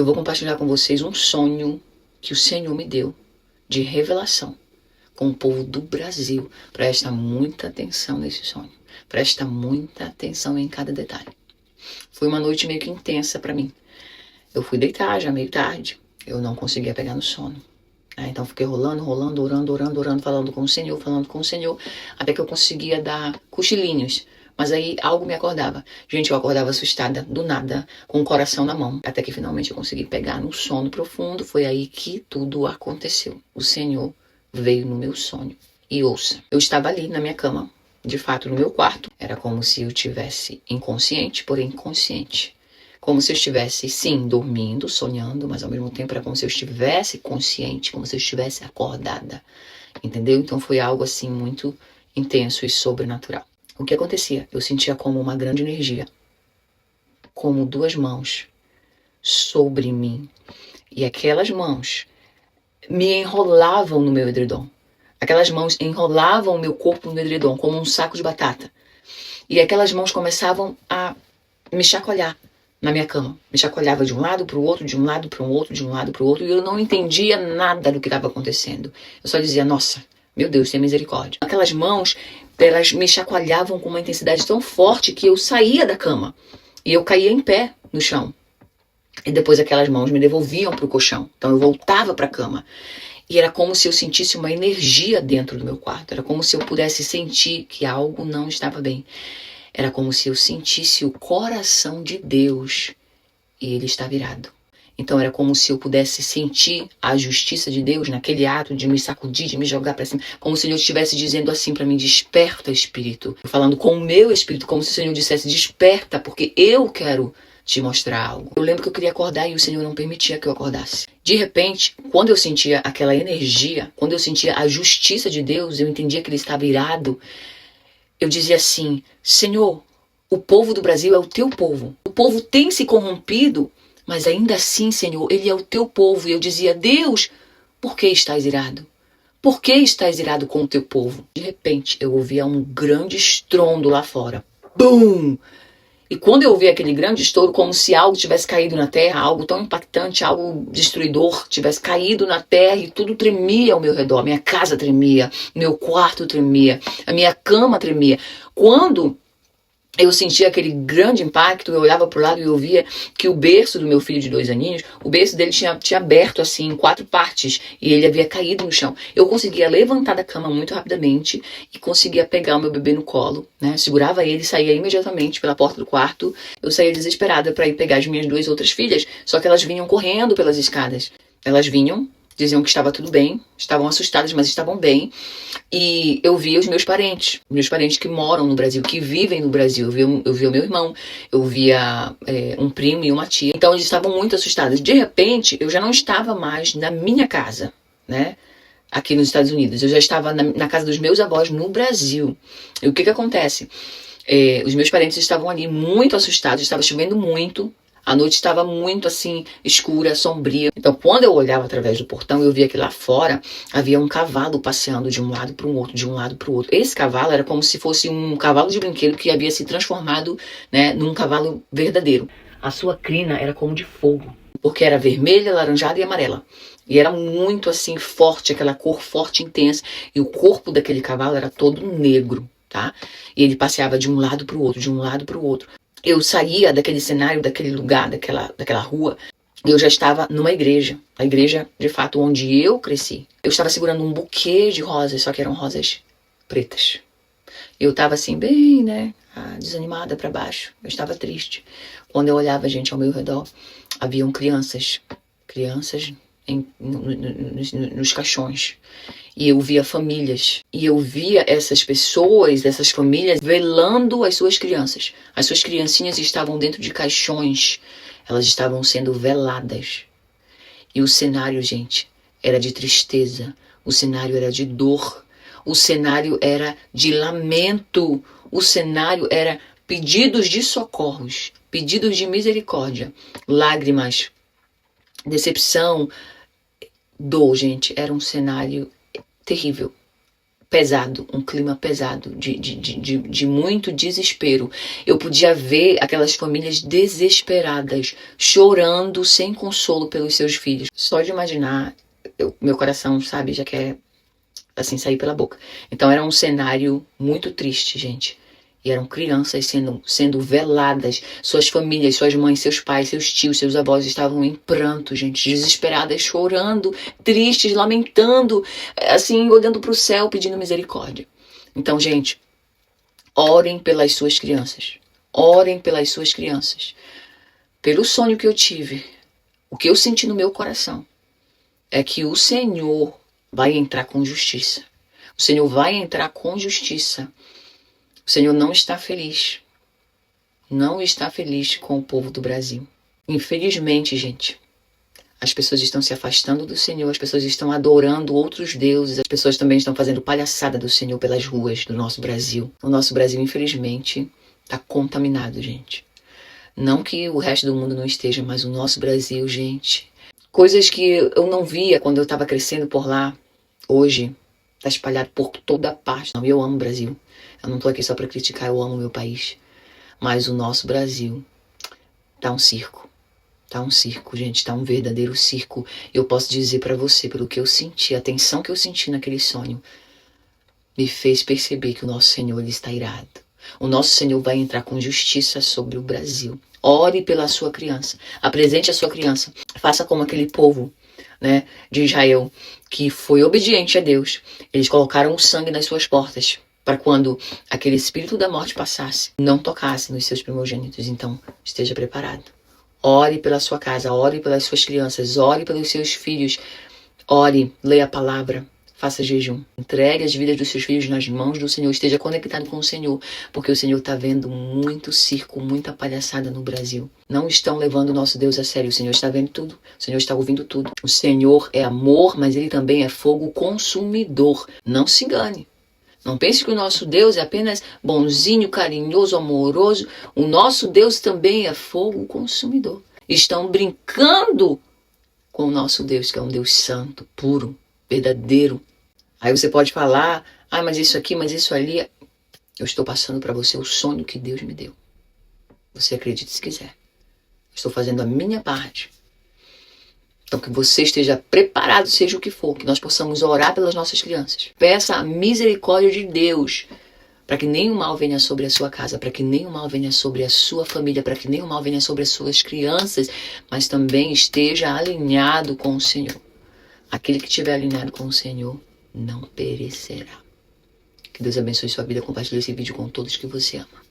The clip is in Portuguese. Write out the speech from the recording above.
Eu vou compartilhar com vocês um sonho que o Senhor me deu de revelação com o povo do Brasil. Presta muita atenção nesse sonho. Presta muita atenção em cada detalhe. Foi uma noite meio que intensa para mim. Eu fui deitar já meio tarde. Eu não conseguia pegar no sono. Então fiquei rolando, orando, falando com o Senhor, até que eu conseguia dar cochilinhos. Mas aí algo me acordava. Gente, eu acordava assustada, do nada, com o coração na mão. Até que finalmente eu consegui pegar no sono profundo. Foi aí que tudo aconteceu. O Senhor veio no meu sonho. E ouça, eu estava ali na minha cama, de fato no meu quarto. Era como se eu estivesse inconsciente, porém consciente. Como se eu estivesse, sim, dormindo, sonhando, mas ao mesmo tempo era como se eu estivesse consciente, como se eu estivesse acordada. Entendeu? Então foi algo assim muito intenso e sobrenatural. O que acontecia? Eu sentia como uma grande energia, como duas mãos sobre mim. E aquelas mãos me enrolavam no meu edredom. Aquelas mãos enrolavam o meu corpo no edredom, como um saco de batata. E aquelas mãos começavam a me chacoalhar na minha cama. Me chacoalhava de um lado para o outro, de um lado para o outro, de um lado para o outro. E eu não entendia nada do que estava acontecendo. Eu só dizia, nossa, meu Deus, tem misericórdia. Aquelas mãos, elas me chacoalhavam com uma intensidade tão forte que eu saía da cama. E eu caía em pé no chão. E depois aquelas mãos me devolviam para o colchão. Então eu voltava para a cama. E era como se eu sentisse uma energia dentro do meu quarto. Era como se eu pudesse sentir que algo não estava bem. Era como se eu sentisse o coração de Deus e ele está virado. Então era como se eu pudesse sentir a justiça de Deus naquele ato de me sacudir, de me jogar para cima. Como se Deus estivesse dizendo assim para mim, desperta, Espírito. Falando com o meu Espírito, como se o Senhor dissesse, desperta, porque eu quero te mostrar algo. Eu lembro que eu queria acordar e o Senhor não permitia que eu acordasse. De repente, quando eu sentia aquela energia, quando eu sentia a justiça de Deus, eu entendia que ele estava irado. Eu dizia assim, Senhor, o povo do Brasil é o teu povo. O povo tem se corrompido, mas ainda assim, Senhor, ele é o teu povo. E eu dizia, Deus, por que estás irado? Por que estás irado com o teu povo? De repente, eu ouvia um grande estrondo lá fora. Bum! E quando eu ouvi aquele grande estouro, como se algo tivesse caído na terra, algo tão impactante, algo destruidor, tivesse caído na terra e tudo tremia ao meu redor. Minha casa tremia, meu quarto tremia, a minha cama tremia. Quando eu sentia aquele grande impacto, eu olhava para o lado e eu via que o berço do meu filho de 2 aninhos, o berço dele tinha aberto assim em 4 partes e ele havia caído no chão. Eu conseguia levantar da cama muito rapidamente e conseguia pegar o meu bebê no colo, né? Segurava ele e saía imediatamente pela porta do quarto. Eu saía desesperada para ir pegar as minhas 2 outras filhas, só que elas vinham correndo pelas escadas. Elas vinham, diziam que estava tudo bem, estavam assustadas, mas estavam bem. E eu via os meus parentes que moram no Brasil, que vivem no Brasil. Eu via o meu irmão, eu via um primo e uma tia. Então eles estavam muito assustados. De repente, eu já não estava mais na minha casa, né? Aqui nos Estados Unidos. Eu já estava na casa dos meus avós no Brasil. E o que acontece? Os meus parentes estavam ali muito assustados, estava chovendo muito. A noite estava muito assim, escura, sombria. Então, quando eu olhava através do portão, eu via que lá fora havia um cavalo passeando de um lado para o outro, de um lado para o outro. Esse cavalo era como se fosse um cavalo de brinquedo que havia se transformado, né, num cavalo verdadeiro. A sua crina era como de fogo, porque era vermelha, laranjada e amarela. E era muito assim, forte, aquela cor forte, intensa. E o corpo daquele cavalo era todo negro, tá? E ele passeava de um lado para o outro, de um lado para o outro. Eu saía daquele cenário, daquele lugar, daquela rua, e eu já estava numa igreja. A igreja, de fato, onde eu cresci. Eu estava segurando um buquê de rosas, só que eram rosas pretas. Eu estava assim, bem, né, desanimada para baixo. Eu estava triste. Quando eu olhava, gente, ao meu redor, haviam crianças nos caixões. E eu via famílias. E eu via essas pessoas, essas famílias, velando as suas crianças. As suas criancinhas estavam dentro de caixões. Elas estavam sendo veladas. E o cenário, gente, era de tristeza. O cenário era de dor. O cenário era de lamento. O cenário era pedidos de socorros, pedidos de misericórdia, lágrimas, decepção, dor, gente. Era um cenário terrível, pesado, um clima pesado, de muito desespero. Eu podia ver aquelas famílias desesperadas, chorando sem consolo pelos seus filhos. Só de imaginar, meu coração, sabe, já quer, assim, sair pela boca. Então era um cenário muito triste, gente. E eram crianças sendo veladas, suas famílias, suas mães, seus pais, seus tios, seus avós estavam em pranto, gente, desesperadas, chorando, tristes, lamentando, assim, olhando para o céu, pedindo misericórdia. Então, gente, orem pelas suas crianças. Orem pelas suas crianças. Pelo sonho que eu tive, o que eu senti no meu coração é que o Senhor vai entrar com justiça. O Senhor vai entrar com justiça. O Senhor não está feliz. Não está feliz com o povo do Brasil. Infelizmente, gente, as pessoas estão se afastando do Senhor, as pessoas estão adorando outros deuses, as pessoas também estão fazendo palhaçada do Senhor pelas ruas do nosso Brasil. O nosso Brasil, infelizmente, está contaminado, gente. Não que o resto do mundo não esteja, mas o nosso Brasil, gente. Coisas que eu não via quando eu estava crescendo por lá, hoje está espalhado por toda parte. Eu amo o Brasil. Eu não estou aqui só para criticar, eu amo o meu país. Mas o nosso Brasil tá um circo. Tá um circo, gente. Tá um verdadeiro circo. Eu posso dizer para você, pelo que eu senti, a tensão que eu senti naquele sonho, me fez perceber que o nosso Senhor, ele está irado. O nosso Senhor vai entrar com justiça sobre o Brasil. Ore pela sua criança. Apresente a sua criança. Faça como aquele povo, né, de Israel, que foi obediente a Deus. Eles colocaram o sangue nas suas portas, para quando aquele espírito da morte passasse, não tocasse nos seus primogênitos. Então, esteja preparado. Ore pela sua casa, ore pelas suas crianças, ore pelos seus filhos. Ore, leia a palavra, faça jejum. Entregue as vidas dos seus filhos nas mãos do Senhor. Esteja conectado com o Senhor, porque o Senhor está vendo muito circo, muita palhaçada no Brasil. Não estão levando o nosso Deus a sério. O Senhor está vendo tudo, o Senhor está ouvindo tudo. O Senhor é amor, mas ele também é fogo consumidor. Não se engane. Não pense que o nosso Deus é apenas bonzinho, carinhoso, amoroso. O nosso Deus também é fogo consumidor. Estão brincando com o nosso Deus, que é um Deus santo, puro, verdadeiro. Aí você pode falar, mas isso aqui, mas isso ali. Eu estou passando para você o sonho que Deus me deu. Você acredite se quiser. Estou fazendo a minha parte. Então, que você esteja preparado, seja o que for, que nós possamos orar pelas nossas crianças. Peça a misericórdia de Deus, para que nenhum mal venha sobre a sua casa, para que nenhum mal venha sobre a sua família, para que nenhum mal venha sobre as suas crianças, mas também esteja alinhado com o Senhor. Aquele que estiver alinhado com o Senhor não perecerá. Que Deus abençoe sua vida. Compartilhe esse vídeo com todos que você ama.